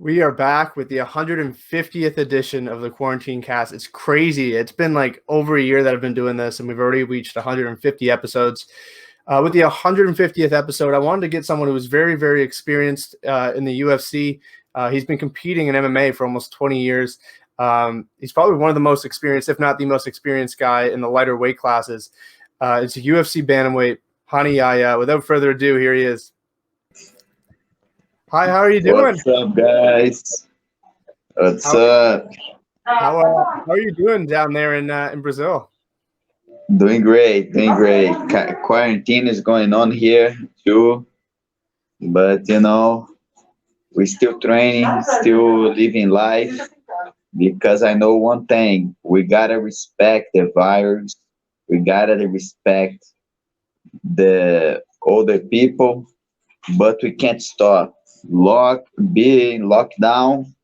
We are back with the 150th edition of the Quarantinecast. It's crazy. It's been like over a year that I've been doing this, and we've already reached 150 episodes. With the 150th episode, I wanted to get someone who was very, very experienced in the UFC. He's been competing in MMA for almost 20 years. He's probably one of the most experienced, if not the most experienced guy in the lighter weight classes. It's a UFC bantamweight, Rani Yahya. Without further ado, here he is. Hi, how are you doing? What's up, guys? What's How, up? how are you doing down there in Brazil? Doing great, doing great. Quarantine is going on here too, but we're still training, still living life because I know one thing: we gotta respect the virus, we gotta respect the older people, but we can't stop. Being locked down,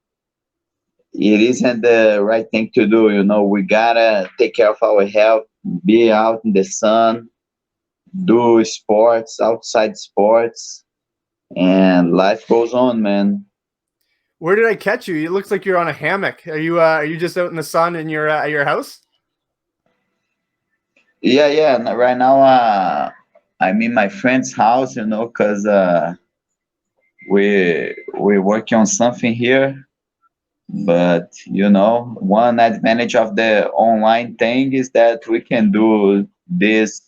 it isn't the right thing to do. We gotta take care of our health, be out in the sun, do sports, outside sports, and life goes on, man. Where did I catch you? It looks like you're on a hammock. Are you just out in the sun in your at your house? Yeah, yeah. Right now, I'm in my friend's house, cause we're working on something here. But one advantage of the online thing is that we can do this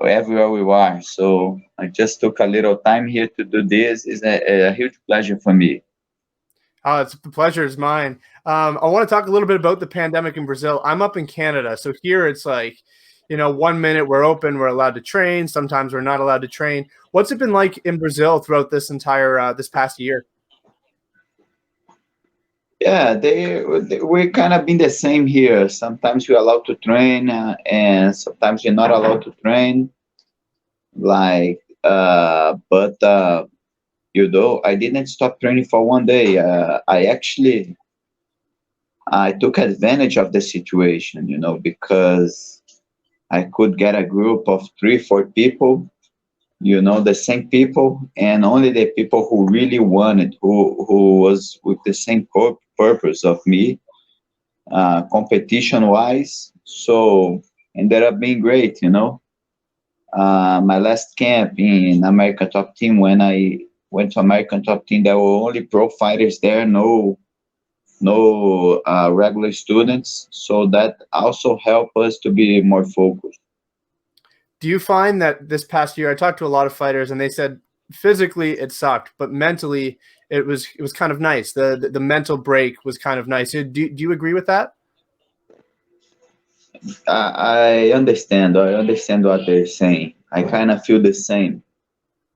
everywhere we are. So I just took a little time here to do this. It's a huge pleasure for me. Oh, the pleasure is mine. I want to talk a little bit about the pandemic in Brazil. I'm up in Canada, so here it's like, 1 minute we're open, we're allowed to train. Sometimes we're not allowed to train. What's it been like in Brazil throughout this entire this past year? Yeah, we kind of been the same here. Sometimes we're allowed to train, and sometimes you're not allowed to train. But I didn't stop training for one day. I took advantage of the situation, because I could get a group of 3, 4 people, the same people, and only the people who really wanted, who was with the same purpose of me, competition wise. So ended up being great. My last camp in American Top Team, when I went to American Top Team, there were only pro fighters there, no regular students. So that also helped us to be more focused. Do you find that this past year I talked to a lot of fighters and they said physically it sucked, but mentally it was kind of nice. The mental break was kind of nice. Do you agree with that? I understand. I understand what they're saying. I kind of feel the same.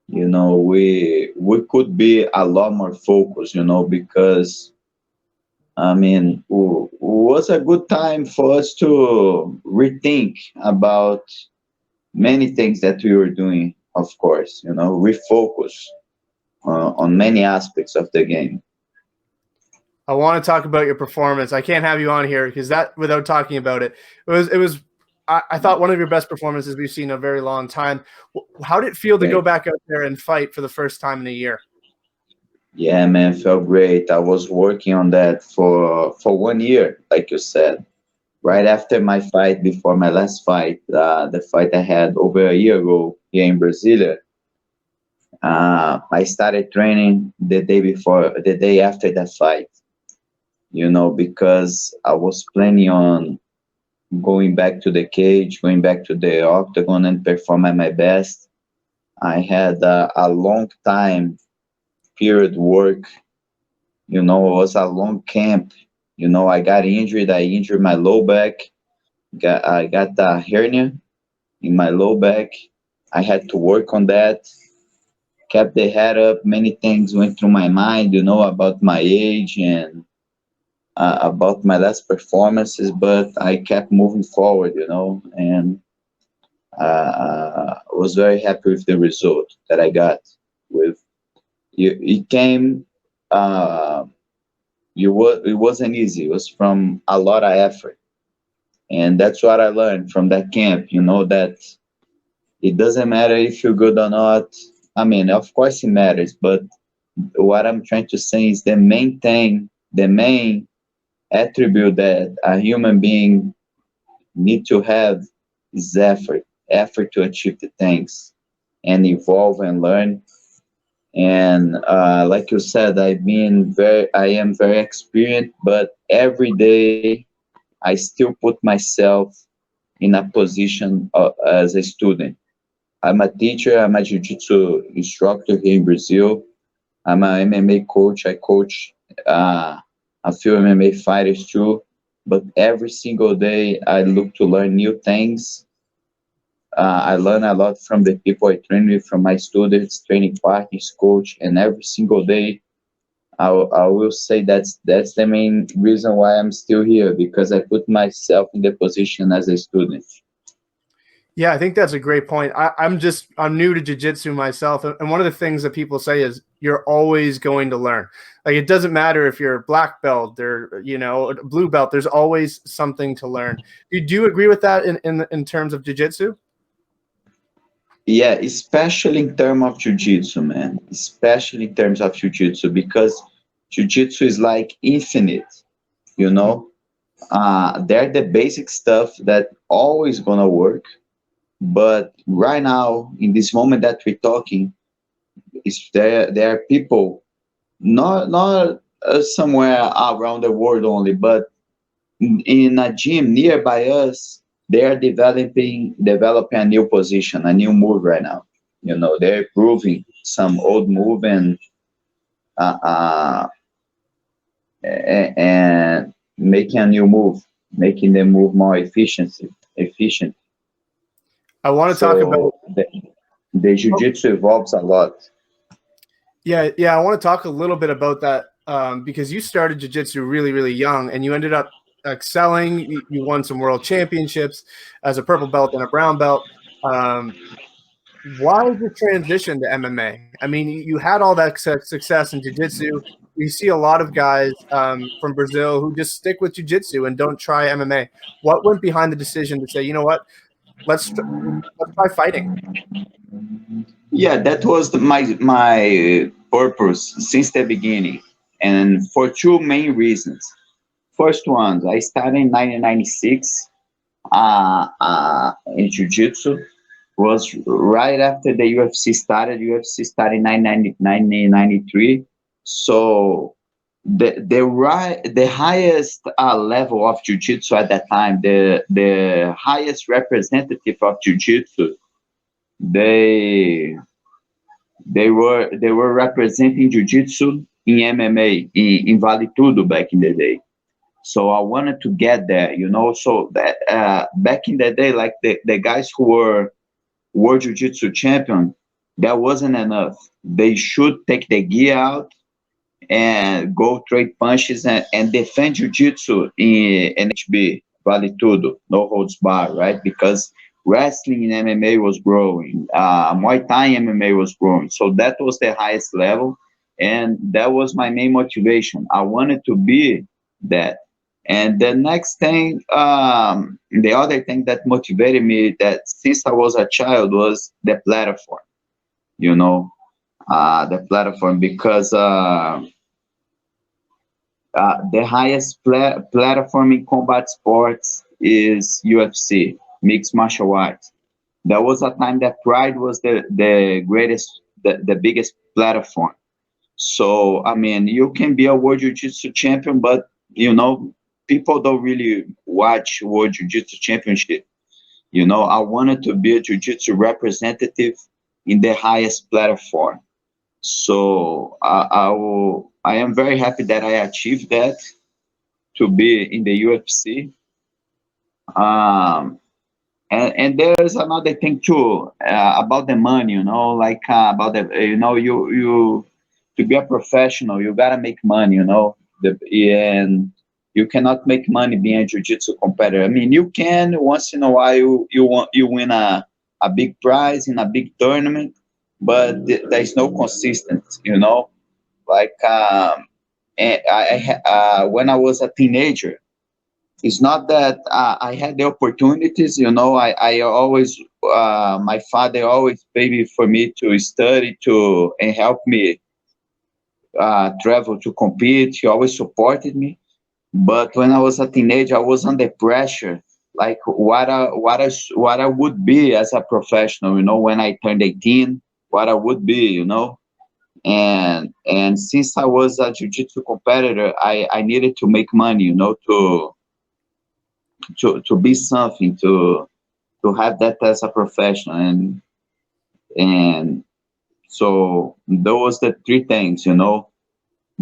We could be a lot more focused. Because I mean, was a good time for us to rethink about many things that we were doing. Of course, refocus on many aspects of the game. I want to talk about your performance. I can't have you on here because that without talking about it. It was I thought one of your best performances we've seen in a very long time. How did it feel to go Thank back out there and fight for the first time in a year? Yeah, man, felt great. I was working on that for 1 year, like you said. Right after my fight, before my last fight, the fight I had over a year ago here in Brasilia, I started training the day after that fight. Because I was planning on going back to the cage, going back to the octagon and perform at my best. I had a long time period work. It was a long camp. I got injured. I injured my low back. I got a hernia in my low back. I had to work on that. Kept the head up. Many things went through my mind, about my age and about my last performances, but I kept moving forward, and was very happy with the result that I got. With it came, it wasn't easy. It was from a lot of effort, and that's what I learned from that camp. That it doesn't matter if you're good or not. I mean, of course it matters, but what I'm trying to say is the main thing, the main attribute that a human being need to have is effort to achieve the things and evolve and learn. And like you said, I am very experienced, but every day I still put myself in a position as a student. I'm a teacher. I'm a jiu-jitsu instructor here in Brazil. I'm a MMA coach. I coach a few MMA fighters too. But every single day, I look to learn new things. I learn a lot from the people I train with, from my students, training partners, coach, and every single day, I will say that's the main reason why I'm still here, because I put myself in the position as a student. Yeah, I think that's a great point. I'm new to jiu-jitsu myself, and one of the things that people say is you're always going to learn. Like, it doesn't matter if you're a black belt or, you know, a blue belt. There's always something to learn. Do you agree with that in terms of jiu-jitsu? Yeah, especially in terms of jiu-jitsu, man. Especially in terms of jiu-jitsu, because jiu-jitsu is like infinite, you know. They're the basic stuff that always gonna work. But right now, in this moment that we're talking, is there are people not somewhere around the world only, but in a gym nearby us, they are developing a new position, a new move right now. You know, they're improving some old move uh, uh, and making a new move, making the move more efficient. I want to talk about. So the jiu-jitsu evolves a lot. Yeah, I want to talk a little bit about that because you started jiu-jitsu really, really young, and you ended up excelling. You won some world championships as a purple belt and a brown belt. Um, why the transition to MMA? I mean, you had all that success in jiu-jitsu. We see a lot of guys from Brazil who just stick with jiu-jitsu and don't try MMA. What went behind the decision to say, you know what, let's try fighting? Yeah, that was my purpose since the beginning, and for two main reasons. First one, I started in 1996 in jiu-jitsu. Was right after the UFC started. UFC started in 1993. So the highest level of jiu-jitsu at that time, the highest representative of jiu-jitsu, they they were representing jiu-jitsu in MMA in Vale Tudo back in the day. So I wanted to get there, you know. So that back in the day, like the guys who were world jiu-jitsu champion, that wasn't enough. They should take the gear out and go trade punches and defend jiu-jitsu in NHB, Vale Tudo, no holds bar, right? Because wrestling in MMA was growing, Muay Thai MMA was growing. So that was the highest level. And that was my main motivation. I wanted to be that. And the next thing, the other thing that motivated me that since I was a child was the platform, you know, the platform because the highest platform in combat sports is UFC, mixed martial arts. There was a time that Pride was the greatest, the biggest platform. So, I mean, you can be a World Jiu-Jitsu champion, but, you know, people don't really watch World Jiu-Jitsu Championship. You know, I wanted to be a Jiu-Jitsu representative in the highest platform. So I am very happy that I achieved that to be in the UFC. Um, and there's another thing too about the money, you know, like about the, you know, you to be a professional, you gotta make money, you know, and you cannot make money being a jiu-jitsu competitor. I mean, you can once in a while you win a big prize in a big tournament, but there's no consistency, you know, like and when I was a teenager, it's not that I had the opportunities, you know. I always, my father always paid for me to study to and help me travel to compete. He always supported me. But when I was a teenager, I was under pressure, like what I would be as a professional. When I turned 18, what I would be. And since I was a jiu-jitsu competitor, I needed to make money. To be something, to have that as a profession, and so those the three things.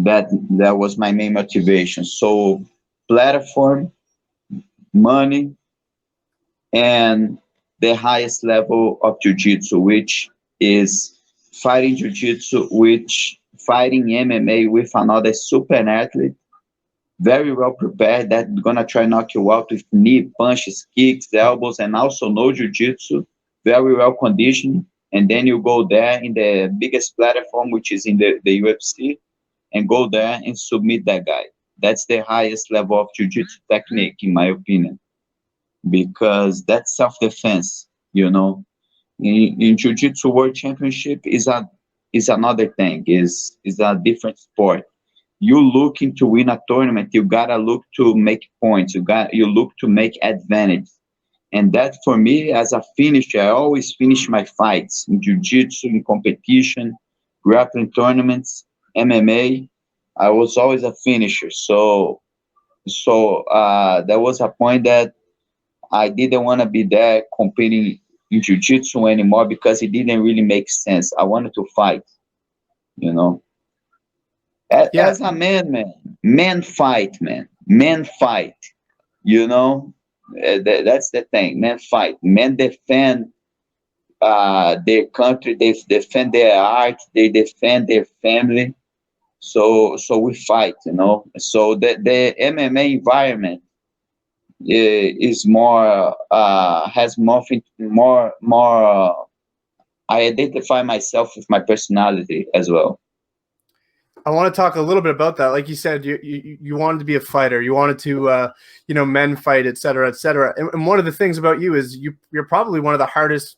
That was my main motivation. So platform, money, and the highest level of jiu-jitsu, which is fighting jiu-jitsu, which fighting MMA with another super athlete, very well prepared, that's gonna try knock you out with knee, punches, kicks, elbows, and also no jiu-jitsu, very well conditioned. And then you go there in the biggest platform, which is in the UFC, and go there and submit that guy. That's the highest level of jiu-jitsu technique, in my opinion, because that's self-defense. In jiu-jitsu world championship is another thing, is a different sport. You looking to win a tournament, you gotta look to make points, you look to make advantage. And that, for me, as a finisher, I always finish my fights in jiu-jitsu, in competition, grappling tournaments, MMA. I was always a finisher. So there was a point that I didn't want to be there competing in jiu-jitsu anymore, because it didn't really make sense. I wanted to fight, you know. Yeah, As a man fight, man. Men fight, you know. That's the thing. Men fight. Men defend their country. They defend their art. They defend their family. So we fight, So the MMA environment is more has more. I identify myself with my personality as well. I want to talk a little bit about that. Like you said, you wanted to be a fighter. You wanted to, men fight, et cetera, et cetera. And one of the things about you is you're probably one of the hardest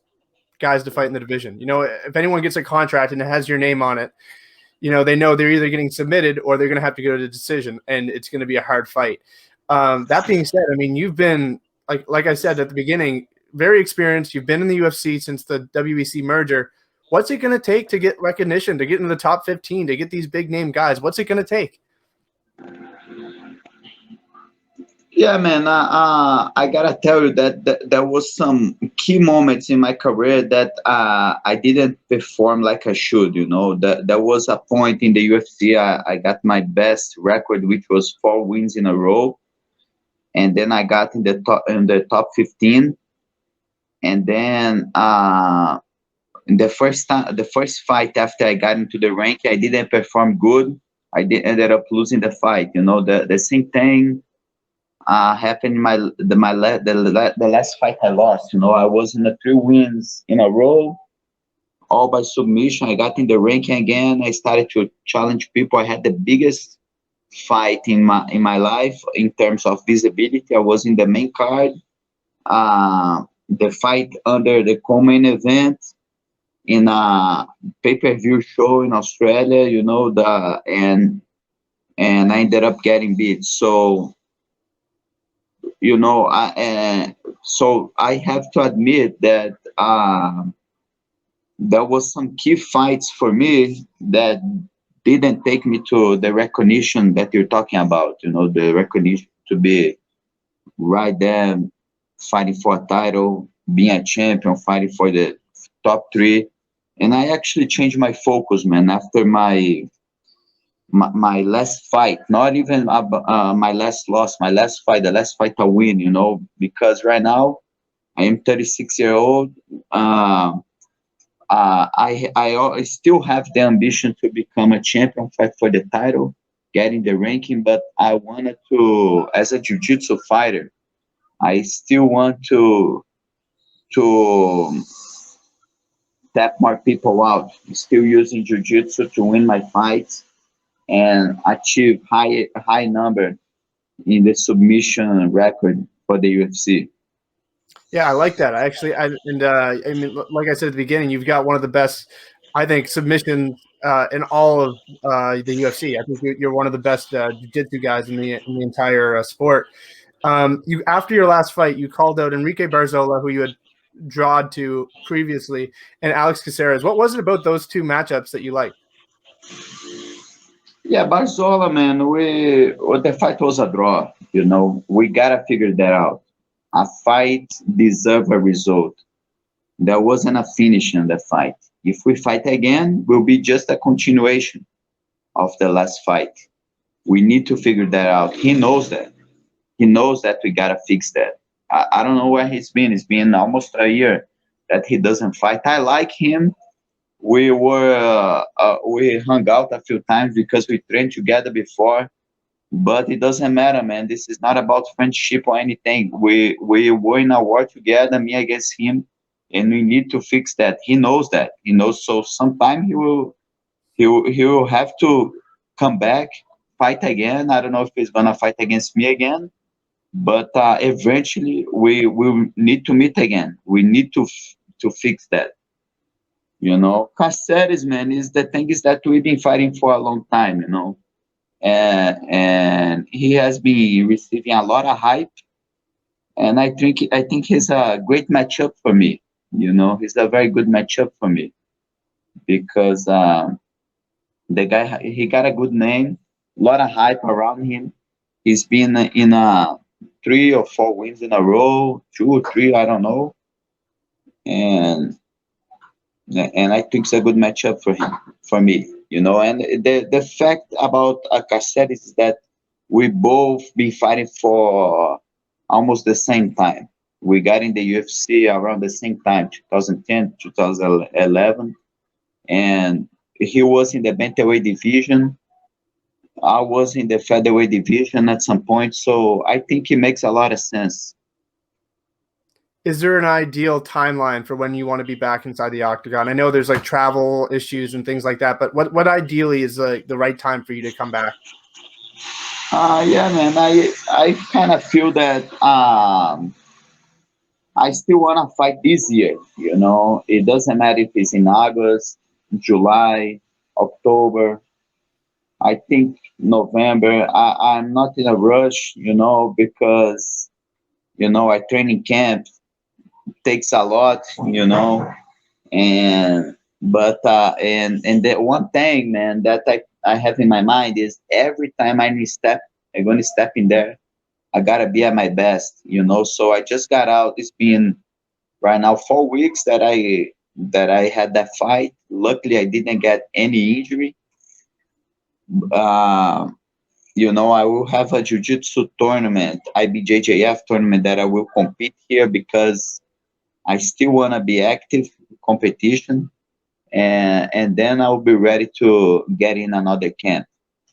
guys to fight in the division. If anyone gets a contract and it has your name on it, they know they're either getting submitted or they're going to have to go to decision, and it's going to be a hard fight. That being said, I mean, you've been, like I said at the beginning, very experienced. You've been in the UFC since the WEC merger. What's it going to take to get recognition, to get into the top 15, to get these big name guys? What's it going to take? Yeah, man. I gotta tell you that there was some key moments in my career that I didn't perform like I should. There was a point in the UFC I got my best record, which was 4 wins in a row, and then I got in the top 15, and then in the first fight after I got into the rank, I didn't perform good. Ended up losing the fight. The same thing happened in the last fight I lost. I was in the 3 wins in a row, all by submission. I got in the ranking again. I started to challenge people. I had the biggest fight in my life in terms of visibility. I was in the main card. The fight under the co-main event in a pay-per-view show in Australia, and I ended up getting beat. So I have to admit that there was some key fights for me that didn't take me to the recognition that you're talking about. The recognition to be right there, fighting for a title, being a champion, fighting for the top 3. And I actually changed my focus, man, after my last fight, not even my last loss, my last fight, the last fight I win, because right now I am 36 years old. I still have the ambition to become a champion, fight for the title, get in the ranking, but I wanted to, as a jiu-jitsu fighter, I still want to tap more people out, still using jiu-jitsu to win my fights and achieve high number in the submission record for the UFC. Yeah, I like that. I mean, like I said at the beginning, you've got one of the best, I think, submission in all of the UFC. I think you're one of the best jiu-jitsu guys in the entire sport. You after your last fight, you called out Enrique Barzola, who you had drawed to previously, and Alex Caceres. What was it about those two matchups that you liked? Yeah, Barzola, man, the fight was a draw. We gotta figure that out. A fight deserves a result. There wasn't a finish in the fight. If we fight again, will be just a continuation of the last fight. We need to figure that out. He knows that. He knows that we gotta fix that. I don't know where he's been. It's been almost a year that he doesn't fight. I like him. We hung out a few times because we trained together before, but it doesn't matter, man. This is not about friendship or anything. We were in a war together, me against him, and we need to fix that. He knows that. He knows. So sometime he will have to come back, fight again. I don't know if he's gonna fight against me again, but eventually we will need to meet again. We need to fix that. Caceres, man, is the thing is that we've been fighting for a long time, and he has been receiving a lot of hype, and I think he's a great matchup for me. He's a very good matchup for me because the guy he got a good name, a lot of hype around him. He's been in 3 or 4 wins in a row, 2 or 3, I don't know, and I think it's a good matchup for him, for me. And the fact about Caceres is that we both been fighting for almost the same time. We got in the UFC around the same time, 2010, 2011, and he was in the bantamweight division. I was in the featherweight division at some point, so I think it makes a lot of sense. Is there an ideal timeline for when you want to be back inside the octagon? I know there's like travel issues and things like that, but what ideally is the right time for you to come back? Yeah, man, I kind of feel that I still want to fight this year. It doesn't matter if it's in August, July, October. I think November. I'm not in a rush, because I train in camp takes a lot, and and the one thing, man, that I have in my mind is every time I'm gonna step in there, I gotta be at my best, So I just got out. It's been right now 4 weeks that I had that fight. Luckily, I didn't get any injury. Uh, I will have a jiu-jitsu tournament, IBJJF tournament that I will compete here because I still want to be active in competition, and then I'll be ready to get in another camp,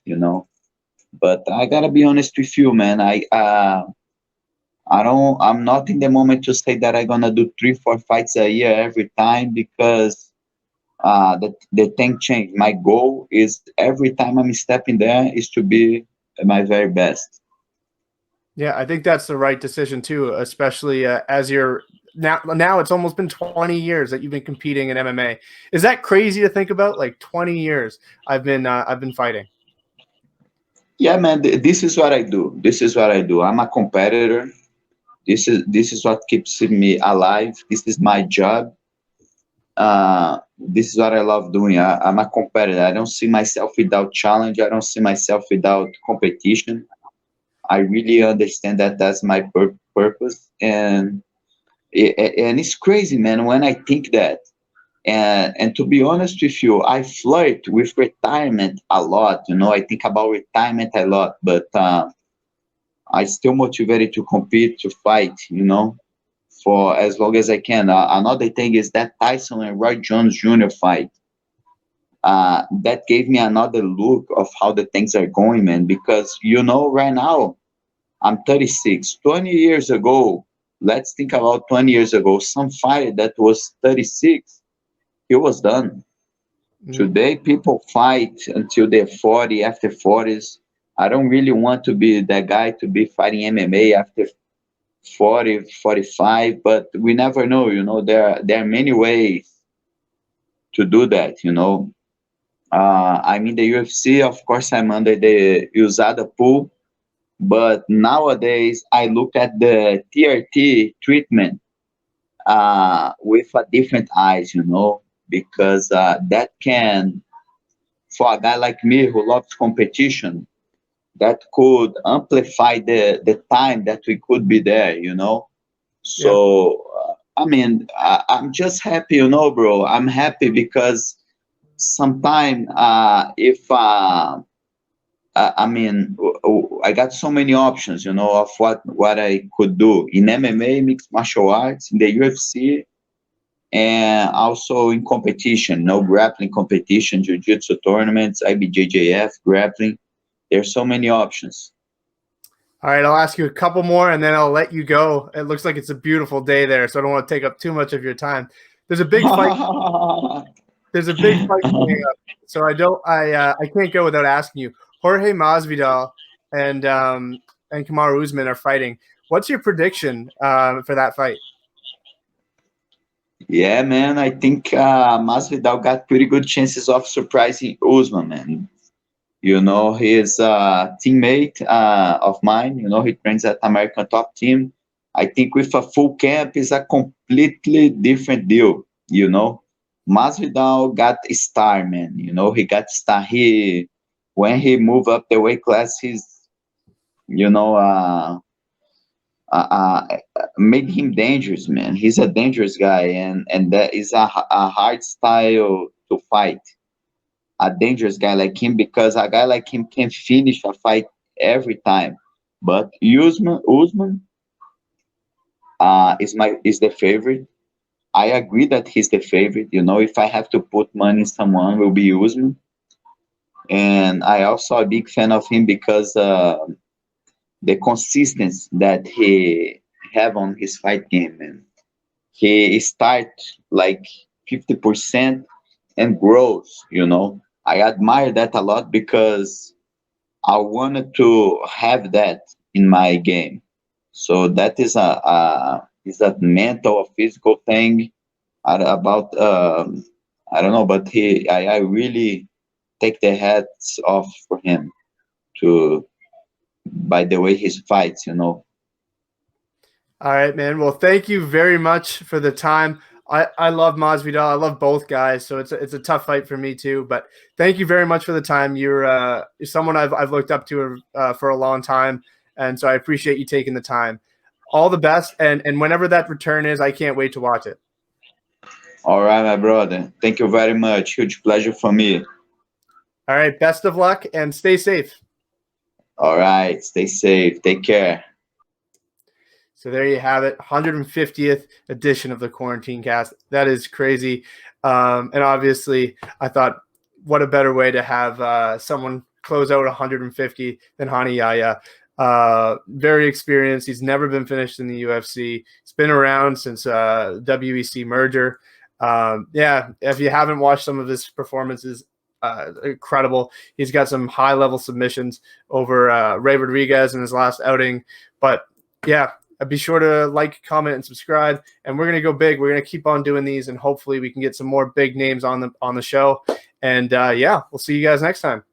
you know. But I gotta be honest with you, man. I'm not in the moment to say that I'm gonna do 3, 4 fights a year every time because the thing changed. My goal is every time I'm stepping there is to be at my very best. Yeah, I think that's the right decision too, especially as you're now it's almost been 20 years that you've been competing in MMA. Is that crazy to think about? Like 20 years I've been fighting. Yeah, man. This is what I do. This is what I do. I'm a competitor. This is what keeps me alive. This is my job. This is what I love doing. I'm a competitor. I don't see myself without challenge. I don't see myself without competition. I really understand that that's my purpose, and it's crazy, man. When I think that, and to be honest with you, I flirt with retirement a lot. I think about retirement a lot, but I still motivated to compete, to fight. For as long as I can. Another thing is that Tyson and Roy Jones Jr. fight. That gave me another look of how the things are going, man. Because right now I'm 36. 20 years ago, let's think about 20 years ago. Some fighter that was 36, he was done. Today, people fight until they're 40, after 40s. I don't really want to be that guy to be fighting MMA after 40, 45, but we never know. There are many ways to do that. I'm in the UFC. Of course, I'm under the USADA pool. But nowadays, I look at the TRT treatment with a different eyes, because that can, for a guy like me who loves competition, that could amplify the time that we could be there. Yeah. So, I mean, I'm just happy, bro. I'm happy because sometime if I mean, I got so many options, of what I could do in MMA, mixed martial arts, in the UFC, and also in competition, grappling competition, jiu-jitsu tournaments, IBJJF, grappling. There's so many options. All right, I'll ask you a couple more and then I'll let you go. It looks like it's a beautiful day there, so I don't want to take up too much of your time. There's a big fight. There's a big fight coming up, so I can't go without asking you. Jorge Masvidal and Kamaru Usman are fighting. What's your prediction for that fight? Yeah, man, I think Masvidal got pretty good chances of surprising Usman, man. He's a teammate of mine. He trains at American Top Team. I think with a full camp is a completely different deal. Masvidal got a star, man. He got star. When he moved up the weight class, you know, uh, made him dangerous, man. He's a dangerous guy, and that is a hard style to fight. A dangerous guy like him, because a guy like him can finish a fight every time. But Usman is the favorite. I agree that he's the favorite. If I have to put money in someone, will be Usman. And I also a big fan of him because the consistency that he have on his fight game, man. He start like 50% and grows. I admire that a lot because I wanted to have that in my game. So that is a mental or physical thing about I don't know, but I really take the hats off for him to by the way he fights. All right, man. Well, thank you very much for the time. I love Masvidal. I love both guys, so it's a tough fight for me too. But thank you very much for the time. You're someone I've looked up to for a long time, and so I appreciate you taking the time. All the best, and whenever that return is, I can't wait to watch it. All right, my brother. Thank you very much. Huge pleasure for me. All right, best of luck and stay safe. All right, stay safe. Take care. So there you have it, 150th edition of the Quarantinecast. That is crazy. And obviously, I thought, what a better way to have someone close out 150 than Rani Yahya. Very experienced. He's never been finished in the UFC. He's been around since WEC merger. Yeah, if you haven't watched some of his performances, incredible. He's got some high-level submissions over Ray Rodriguez in his last outing. But yeah, be sure to like, comment, and subscribe. And we're gonna go big. We're gonna keep on doing these, and hopefully we can get some more big names on the show. And yeah, we'll see you guys next time.